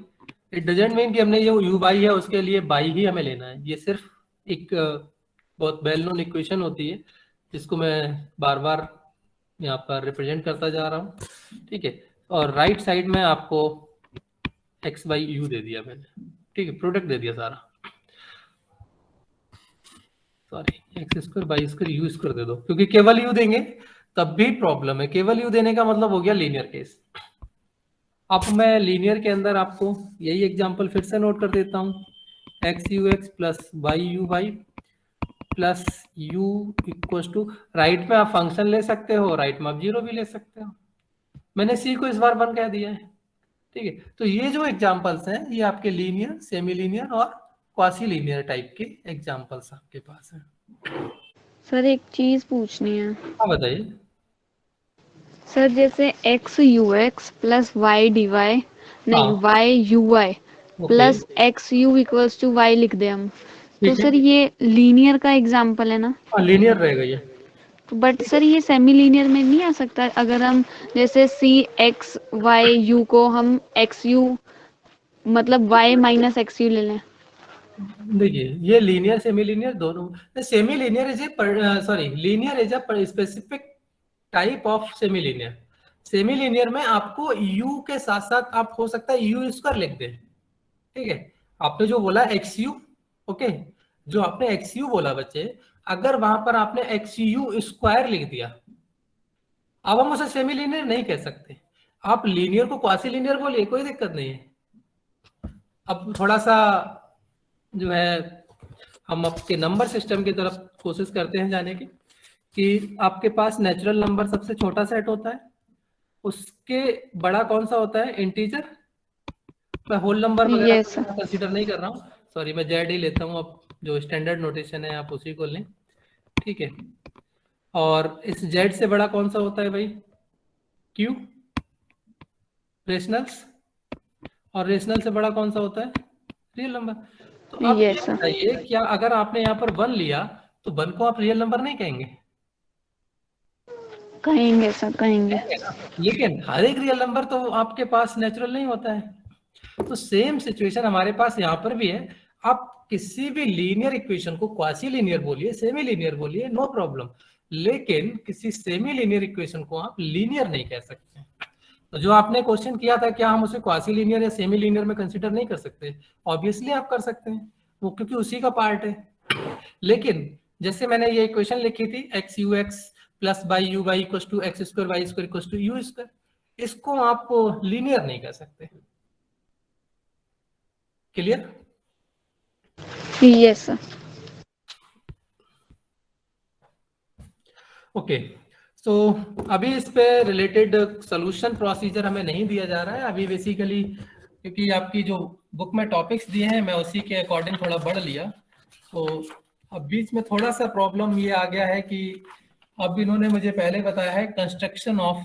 A: It doesn't mean कि हमने जो यू वाई है उसके लिए बाई ही हमें लेना है. ये सिर्फ एक बहुत वेल नोन इक्वेशन होती है जिसको मैं बार बार यहाँ पर रिप्रेजेंट करता जा रहा हूँ. ठीक है, और राइट साइड में आपको एक्स बाई यू दे दिया मैंने. ठीक है, प्रोडक्ट दे दिया सारा. Sorry x square by square u square दे दो, क्योंकि केवल यू देंगे तब भी प्रॉब्लम है। केवल यू देने का मतलब हो गया लीनियर केस। अब मैं लीनियर के अंदर आपको यही एग्जांपल फिर से नोट कर देता हूँ, X U X plus Y U Y plus U equals to, right में आप फंक्शन ले सकते हो, राइट में आप जीरो भी ले सकते हो। मैंने सी को इस बार 1 कह दिया है, ठीक है। तो ये जो एग्जांपल्स हैं ये आपके लीनियर, सेमी लीनियर और क्वासी लीनियर टाइप के एग्जांपल्स आपके पास हैं।
D: सर एक चीज पूछनी है।
A: हाँ बताइए।
D: सर जैसे X U X plus Y D Y, नहीं
A: हाँ।
D: Y U Y plus X U equals to Y लिख दे हम, तो
A: ठीक है।
D: सर ये लीनियर का एग्जाम्पल है ना?
A: हाँ लीनियर रहेगा ये।
D: बट सर ये सेमी लीनियर में नहीं आ सकता अगर हम जैसे सी एक्स वाई यू को हम एक्स यू मतलब वाई माइनस एक्स यू ले लें?
A: देखिए ये लीनियर सेमी लीनियर दोनों, semi linear is a sorry linear is a specific type of semi linear. Semi linear में आपको u के साथ साथ आप हो सकता है यू स्क्वायर लिख दें, ठीक है। आपने जो बोला एक्स यू, ओके, जो आपने एक्स यू बोला बच्चे, अगर वहां पर आपने एक्स यू स्क्वायर लिख दिया, अब हम उसे सेमी लीनियर नहीं कह सकते। आप लीनियर को क्वासी लीनियर बोलिए, कोई दिक्कत नहीं है। अब थोड़ा सा जो है हम आपके नंबर सिस्टम की तरफ कोशिश करते हैं जाने की, कि आपके पास नेचुरल नंबर सबसे छोटा सेट होता है, उसके बड़ा कौन सा होता है? इंटीजर। मैं होल नंबर वगैरह
D: Yes, sir.
A: कंसीडर नहीं कर रहा हूँ, सॉरी मैं जेड ही लेता हूँ। अब जो स्टैंडर्ड नोटेशन है आप उसी को लें, ठीक है। और इस जेड से बड़ा कौन सा होता है भाई? Q, rationals. और रेशनल से बड़ा कौन सा होता है? Real number. तो आप ये
D: Yes, sir.
A: बताइए, क्या अगर आपने यहाँ पर 1 लिया तो 1 को आप रियल नंबर नहीं कहेंगे?
D: कहेंगे सर, कहेंगे।
A: लेकिन हर एक रियल नंबर तो आपके पास नेचुरल नहीं होता है। तो सेम सिचुएशन हमारे पास यहाँ पर भी है। आप किसी भी लीनियर इक्वेशन को क्वासी लीनियर बोलिए, सेमी लीनियर बोलिए, नो प्रॉब्लम, लेकिन किसी सेमी लीनियर इक्वेशन को आप लीनियर नहीं कह सकते। तो जो आपने क्वेश्चन किया था, क्या हम उसे क्वासी लीनियर या सेमी लीनियर में कंसीडर नहीं कर सकते? ऑब्वियसली आप कर सकते हैं, वो क्योंकि उसी का पार्ट है। लेकिन जैसे मैंने ये इक्वेशन लिखी थी, X U X plus Y U Y equal to X square Y square equal to U square, इसको आप लीनियर नहीं कह सकते। Clear?
D: Yes, sir.
A: Okay, so अभी इस पे रिलेटेड सॉल्यूशन प्रोसीजर हमें नहीं दिया जा रहा है अभी, बेसिकली क्योंकि आपकी जो बुक में टॉपिक्स दिए हैं मैं उसी के अकॉर्डिंग थोड़ा बढ़ लिया। तो अब बीच में थोड़ा सा प्रॉब्लम ये आ गया है कि अब इन्होंने मुझे पहले बताया है कंस्ट्रक्शन ऑफ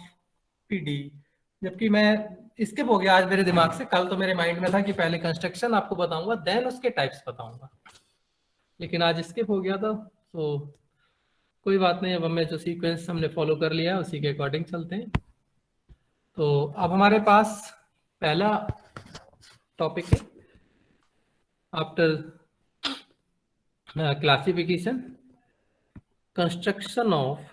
A: पीडी, जबकि मैं स्किप हो गया आज मेरे दिमाग से। कल तो मेरे माइंड में था कि पहले कंस्ट्रक्शन आपको बताऊंगा देन उसके टाइप्स बताऊंगा, लेकिन आज स्किप हो गया था। तो कोई बात नहीं, अब हमें जो सीक्वेंस हमने फॉलो कर लिया उसी के अकॉर्डिंग चलते हैं। तो अब हमारे पास पहला टॉपिक है after classification, construction of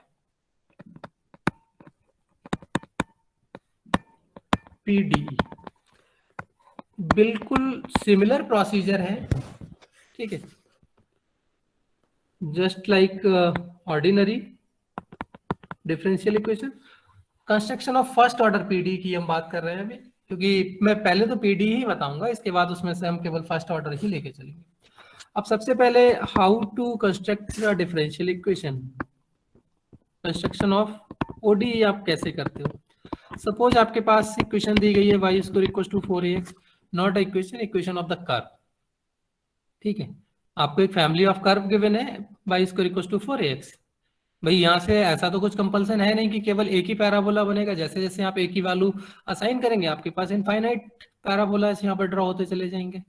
A: PD. बिल्कुल सिमिलर प्रोसीजर है, ठीक है, just like ordinary differential equation. Construction of first order PD की हम बात कर रहे हैं अभी, क्योंकि मैं पहले तो पीडी ही बताऊंगा, इसके बाद उसमें से हम केवल फर्स्ट ऑर्डर ही लेके चलेंगे। अब सबसे पहले how to construct differential equation, construction of ODE आप कैसे करते हो। सपोज आपके पास इक्वेशन दी गई है y square equal to 4ax, not equation, equation of the curve, ठीक है। आपको एक फैमिली ऑफ कर्व गिवन है y square equal to 4ax। भाई यहाँ से ऐसा तो कुछ कंपल्सन है नहीं कि केवल एक ही पैराबोला बनेगा, जैसे जैसे आप एक ही वैल्यू असाइन करेंगे आपके पास इनफाइनाइट पैराबोला यहाँ पर ड्रॉ होते चले जाएंगे।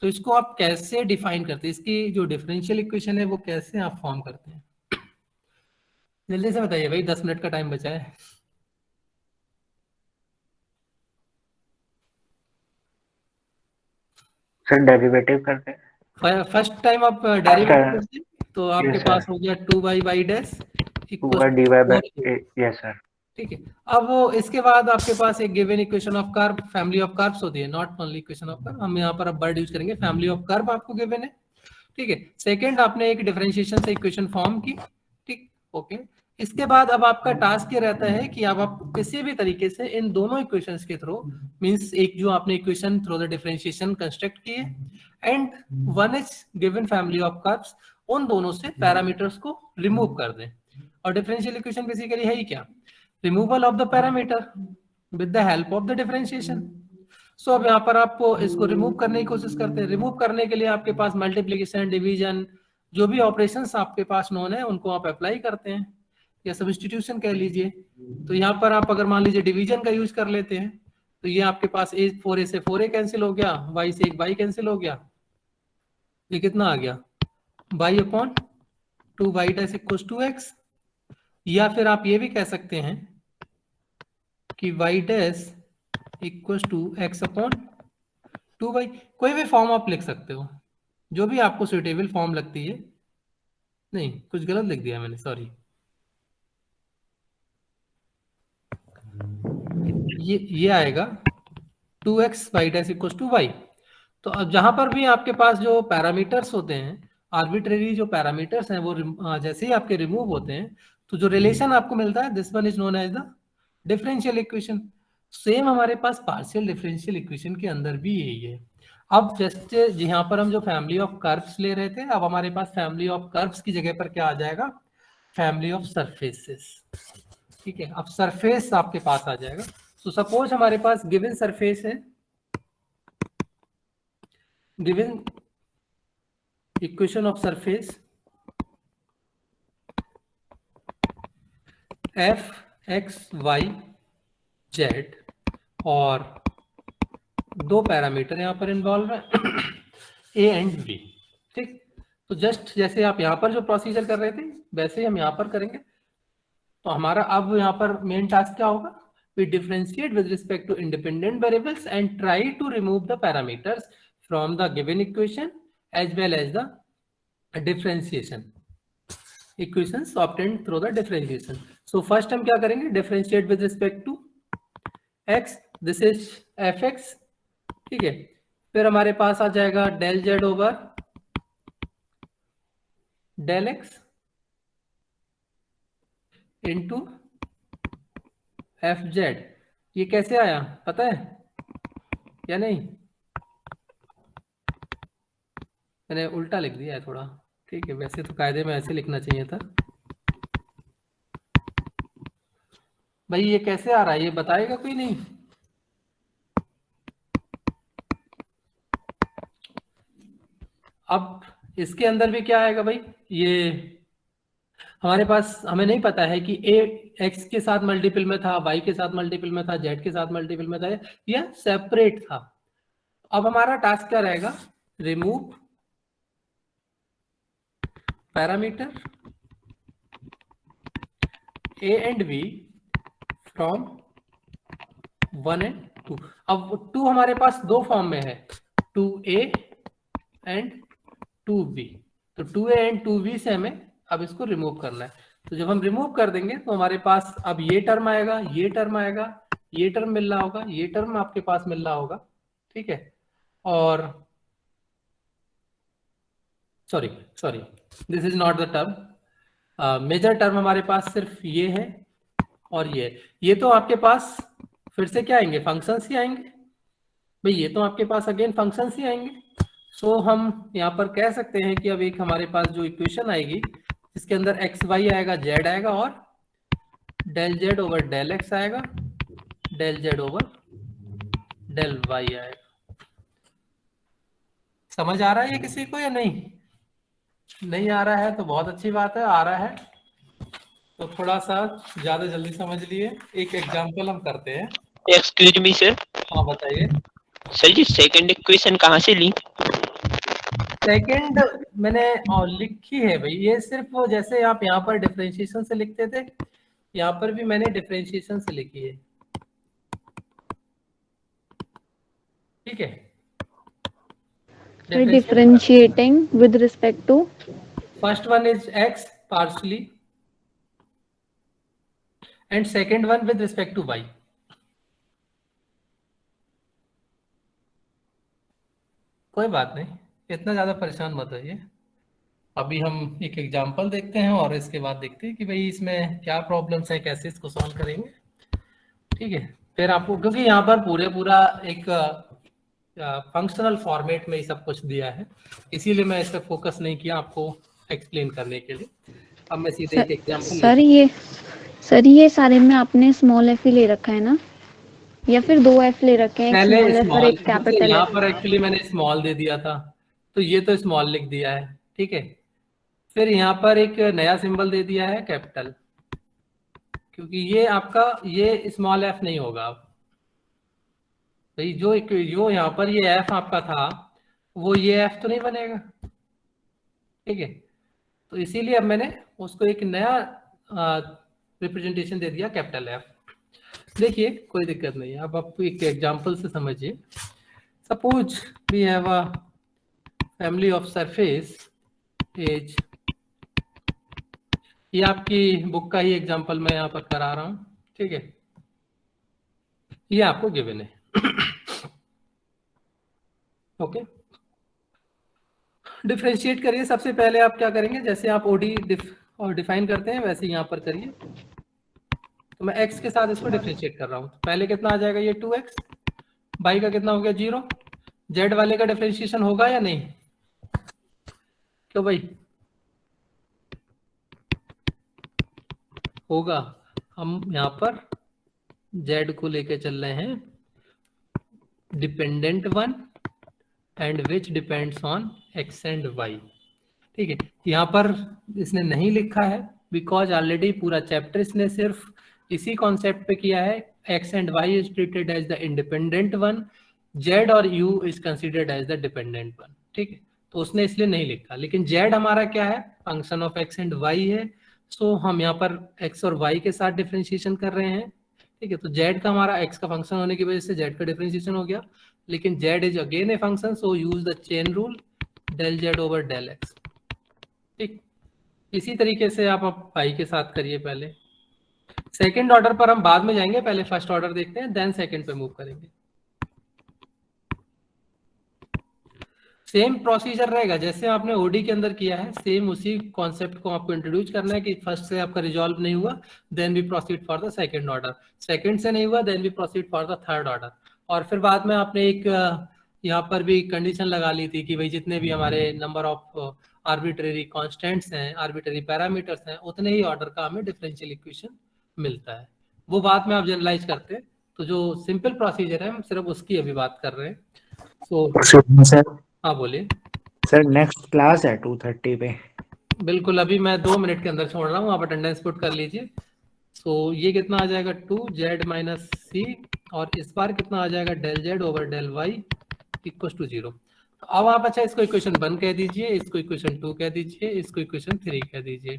A: तो इसको आप कैसे डिफाइन करते हैं, इसकी जो डिफरेंशियल इक्वेशन है वो कैसे आप फॉर्म करते हैं? जल्दी से बताइए भाई, 10 मिनट का टाइम बचा है।
C: सर डेरिवेटिव करते हैं।
A: फर्स्ट टाइम आप डेरिवेटिव करते हैं तो आपके पास हो गया 2y y dash equal
C: dy by yes sir.
A: ठीक है। अब इसके बाद आपके पास एक given equation of curve, family of curves होती है, not only equation of curve. हम यहाँ पर अब वर्ड यूज करेंगे, फैमिली ऑफ कर्व आपको गिवन है। ठीक है। सेकंड आपने एक डिफरेंशिएशन से इक्वेशन फॉर्म की, ठीक, ओके। इसके बाद अब आपका टास्क ये रहता है कि अब आप किसी भी तरीके से इन दोनों इक्वेशंस के थ्रू, मींस एक जो आपने equation through the differentiation construct की है and one is given family of curves, उन दोनों से पैरामीटर्स को रिमूव कर दें। और डिफरेंशियल इक्वेशन बेसिकली है ही क्या, removal of the parameter with the help of the differentiation. So अब यहाँ पर आप इसको रिमूव करने की कोशिश करते हैं। रिमूव करने के लिए आपके पास मल्टीप्लिकेशन, डिवीजन, जो भी ऑपरेशंस आपके पास नोन है उनको आप अप्लाई करते हैं, या सब्स्टिट्यूशन कह लीजिए। तो यहाँ पर आप अगर मान लीजिए डिवीजन का यूज कर लेते हैं तो ये आपके पास a 4a से 4a कैंसिल हो गया, y से एक y कैंसिल हो गया, ये कितना आ गया y upon 2y dash equals to x। या फिर आप ये भी कह सकते हैं कि y dash equals to x upon 2y, कोई भी फॉर्म आप लिख सकते हो, जो भी आपको सुटेबल फॉर्म लगती है। नहीं, कुछ गलत लिख दिया मैंने, सॉरी। ये आएगा 2x y dash equals to y। तो अब जहां पर भी आपके पास जो पैरामीटर्स होते हैं, आर्बिट्रेरी जो पैरामीटर्स हैं, वो जैसे ही आपके रिमूव होते हैं तो जो रिलेशन आपको मिलता है, this one is known as the differential equation. Same हमारे पास पार्शियल डिफरेंशियल इक्वेशन के अंदर भी यही है। अब जैसे यहाँ पर हम जो फैमिली ऑफ कर्व्स ले रहे थे, अब हमारे पास फैमिली ऑफ कर्व्स की जगह पर क्या आ जाएगा, फैमिली ऑफ सरफेसेस। ठीक है, अब सरफेस आपके पास आ जाएगा। तो सपोज हमारे पास गिवन सरफेस है, given equation of surface F X Y Z, और दो पैरामीटर यहां पर इन्वॉल्व है ए एंड बी। ठीक, तो जस्ट जैसे आप यहां पर जो प्रोसीजर कर रहे थे वैसे ही हम यहां पर करेंगे। तो हमारा अब यहां पर मेन टास्क क्या होगा, we differentiate with respect to independent variables and try to remove the parameters from the given equation as well as the differentiation equations obtained through the differentiation. So first हम क्या करेंगे, differentiate with respect to x, this is fx, ठीक है। फिर हमारे पास आ जाएगा del z over del x into fz। ये कैसे आया पता है या नहीं, मैंने उल्टा लिख दिया है थोड़ा, ठीक है, वैसे तो कायदे में ऐसे लिखना चाहिए था। भाई ये कैसे आ रहा है, ये बताएगा कोई नहीं? अब इसके अंदर भी क्या आएगा भाई, ये हमारे पास, हमें नहीं पता है कि a x के साथ मल्टीपल में था, y के साथ मल्टीपल में था, z के साथ मल्टीपल में था, या सेपरेट था। अब हमारा टास्क क्या रहेगा, remove parameter a and b from 1 and 2। अब 2 हमारे पास दो फॉर्म में है, 2a एंड 2b। तो 2a एंड 2b से हमें अब इसको रिमूव करना है। तो जब हम रिमूव कर देंगे तो हमारे पास अब ये टर्म आएगा, ये टर्म आएगा, ये टर्म मिल रहा होगा, ये टर्म आपके पास मिल रहा होगा, ठीक है। और sorry this is not the term, major term हमारे पास सिर्फ ये है और ये तो आपके पास फिर से क्या आएंगे, फंक्शंस ही आएंगे भाई, ये तो आपके पास अगेन फंक्शंस ही आएंगे। सो हम यहाँ पर कह सकते हैं कि अब एक हमारे पास जो इक्वेशन आएगी इसके अंदर एक्स वाई आएगा, जेड आएगा, और del Z over del x आएगा, del Z over del y आएगा। समझ आ रहा है ये किसी को या नहीं? नहीं आ रहा है तो बहुत अच्छी बात है, आ रहा है तो थोड़ा सा ज्यादा जल्दी समझ लिए। एक एग्जांपल हम करते हैं।
F: Excuse me sir.
A: हाँ बताइए
F: सर जी सेकंड इक्वेशन कहाँ से ली?
A: सेकंड मैंने लिखी है भाई, ये सिर्फ वो जैसे आप यहाँ पर डिफरेंशिएशन से लिखते थे, यहाँ पर भी मैंने डिफरेंशिएशन से लिखी है, ठीक है।
D: Differentiating with respect to
A: first one is x partially and second one with respect to y। कोई बात नहीं, इतना ज्यादा परेशान मत होइए, अभी हम एक एग्जांपल देखते हैं और इसके बाद देखते हैं कि भाई इसमें क्या प्रॉब्लम्स है, कैसे इसको सॉल्व करेंगे। ठीक है, फिर आपको क्योंकि यहाँ पर पूरा एक फंक्शनल फॉर्मेट में ही सब कुछ दिया है, इसीलिए मैं इस पर फोकस नहीं किया आपको एक्सप्लेन करने के लिए। अब मैं सीधे एक एग्जांपल
D: सर ये सारे में आपने स्मॉल एफ ही ले रखा है ना, या फिर 2 एफ ले रखे हैं, एक
A: पहले
D: स्मॉल एफ और
A: स्मॉल,
D: एक कैपिटल
A: यहाँ
D: एफ।
A: पर एक्चुअली मैंने स्मॉल दे दिया था, तो ये तो स्मॉल लिख दिया है। ठीक है, फिर यहाँ पर एक नया सिंबल दे दिया है कैपिटल, क्योंकि ये आपका ये स्मॉल एफ नहीं होगा। भाई जो यहाँ पर ये एफ आपका था वो ये एफ तो नहीं बनेगा। ठीक है, तो इसीलिए अब मैंने उसको एक नया रिप्रेजेंटेशन दे दिया कैपिटल एफ। देखिए कोई दिक्कत नहीं है, अब आप एक एग्जांपल से समझिए। Suppose we have a family of surface as, ये आपकी बुक का ही एग्जांपल मैं यहाँ पर करा रहा हूँ। ठीक है, ये आपको गिवन है। ओके, डिफरेंशिएट करिए। सबसे पहले आप क्या करेंगे, जैसे आप ओडी डिफाइन करते हैं वैसे यहाँ पर करिए। तो मैं x के साथ इसको डिफरेंशिएट कर रहा हूँ। पहले कितना आ जाएगा, ये 2x, y का कितना हो गया 0, z वाले का डिफरेंशिएशन होगा या नहीं, क्यों भाई होगा। हम यहाँ पर z को लेके चल रहे हैं dependent one and which depends on x and y। ठीक है, यहाँ पर इसने नहीं लिखा है बिकॉज ऑलरेडी पूरा चैप्टर इसने सिर्फ इसी कॉन्सेप्ट पे किया है। x and y is treated as the independent one, z और u is considered as the dependent one. ठीक है, तो उसने इसलिए नहीं लिखा, लेकिन z हमारा क्या है, function of x and y है। सो हम यहाँ पर x और y के साथ डिफरेंशिएशन कर रहे हैं। ठीक है, तो z का हमारा x का फंक्शन होने की वजह से z का डिफरेंशिएशन हो गया, लेकिन z is again a function, so use the chain rule del z over del x। ठीक, इसी तरीके से आप y के साथ करिए। पहले सेकंड ऑर्डर पर हम बाद में जाएंगे, पहले फर्स्ट ऑर्डर देखते हैं, देन सेकंड पे मूव करेंगे। सेम प्रोसीजर रहेगा जैसे आपने ओडी के अंदर किया है, सेम उसी कॉन्सेप्ट को आपको इंट्रोड्यूस करना है कि फर्स्ट से आपका रिजॉल्व नहीं हुआ then we proceed for the second order, second से नहीं हुआ then we proceed for the third order. और फिर बाद में आपने एक यहाँ पर भी कंडीशन लगा ली थी कि भाई जितने भी हमारे नंबर ऑफ आर्बिट्रेरी कांस्टेंट्स हैं, आर्बिट्रेरी पैरामीटर्स हैं, उतने ही ऑर्डर का हमें डिफरेंशियल इक्वेशन मिलता है। वो बाद में आप जनरलाइज करते हैं, तो जो सिंपल प्रोसीजर है हम सिर्फ उसकी अभी बात कर रहे हैं।
C: सर
A: हाँ बोलिए
C: सर, नेक्स्ट क्लास है 2:30 पे।
A: बिल्कुल, अभी मैं 2 मिनट के अंदर छोड़ रहा हूँ, आप अटेंडेंस पुट कर लीजिए। सो ये कितना आ जाएगा 2z माइनस सी, और इस बार कितना आ जाएगा del z over del y equal to 0। तो अब आप अच्छा इसको इक्वेशन 1 कह दीजिए, इसको इक्वेशन 2 कह दीजिए, इसको इक्वेशन 3 कह दीजिए।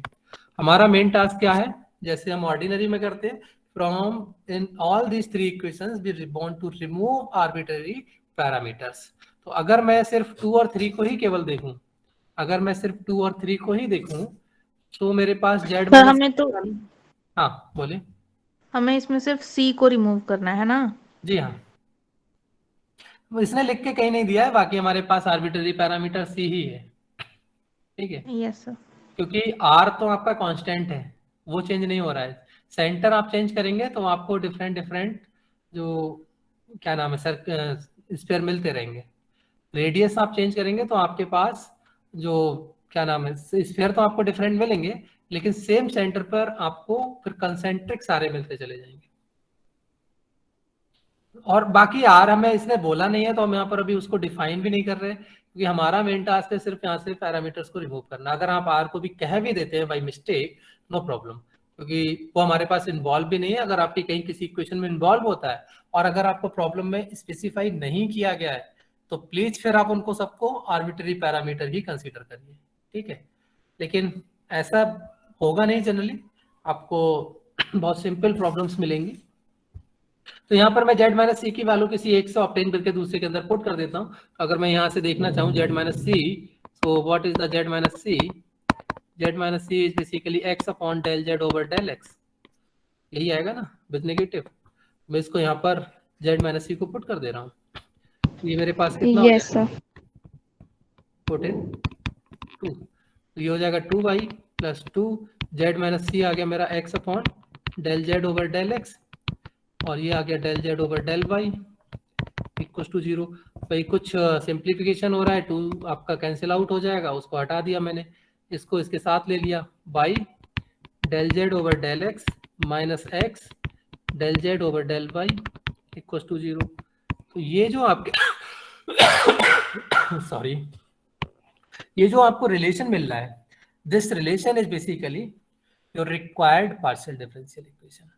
A: हमारा मेन टास्क क्या है, जैसे हम ऑर्डिनरी में करते हैं, from in all these 3 equations we want to remove arbitrary parameters. तो अगर मैं सिर्फ 2 और 3 को ही केवल देखूं, अगर मैं सिर्फ 2 और 3 को ही देखूं, तो मेरे पास z
E: सर हमें तो
A: हाँ बोले,
E: हमें इसमें सिर्फ c को रिमूव करना है ना।
A: जी हाँ, वो इसने लिख के कहीं नहीं दिया है, बाकी हमारे पास आर्बिट्रेरी पैरामीटर c ही है। ठीक है,
E: यस सर।
A: क्योंकि r तो आपका कांस्टेंट है, वो चेंज नहीं हो रहा है। सेंटर आप चेंज करेंगे तो आपको डिफरेंट डिफरेंट जो क्या नाम है सर स्फीयर मिलते रहेंगे। रेडियस आप चेंज करेंगे तो आपके पास जो क्या नाम है स्फीयर तो आपको डिफरेंट मिलेंगे, लेकिन सेम सेंटर पर आपको फिर कंसेंट्रिक सारे मिलते चले जाएंगे। और बाकी आर हमें इसने बोला नहीं है तो हम यहाँ पर अभी उसको डिफाइन भी नहीं कर रहे, क्योंकि हमारा मेन टास्क है सिर्फ यहाँ से पैरामीटर्स को रिमूव करना। अगर आप आर को भी कह भी देते हैं बाय मिस्टेक, नो प्रॉब्लम, क्योंकि वो हमारे पास इन्वॉल्व भी नहीं है। अगर आपकी कहीं किसी इक्वेशन में इन्वॉल्व होता है और अगर आपको प्रॉब्लम में स्पेसिफाई नहीं किया गया है, तो प्लीज फिर आप उनको सबको आर्बिट्रेरी पैरामीटर ही कंसीडर करिए। ठीक है, लेकिन ऐसा होगा नहीं, जनरली आपको बहुत सिंपल प्रॉब्लम्स मिलेंगी। तो यहाँ पर मैं z माइनस सी की वैल्यू किसी एक से ऑब्टेन करके दूसरे के अंदर पुट कर देता हूँ। अगर मैं यहाँ से देखना चाहूँ z minus C, so what is the z minus C, z minus C is basically x upon del z over del x, यही आएगा ना विद नेगेटिव। मैं इसको यहाँ पर z माइनस सी को पुट कर दे रहा हूँ, ये मेरे पास कितना
D: यस सर।
A: पुट इन 2, तो ये हो जाएगा 2y plus 2 Z minus C आ गया मेरा x अपॉन del Z over del x, और ये आ गया del Z over del Y equal to 0। भाई कुछ सिंप्लीफिकेशन हो रहा है, 2 आपका कैंसिल आउट हो जाएगा, उसको हटा दिया मैंने, इसको इसके साथ ले लिया, by del Z over del X minus X del Z over del Y equal to 0। तो ये जो आपके सॉरी, ये जो आपको रिलेशन मिल रहा है, this relation is basically your required partial differential equation.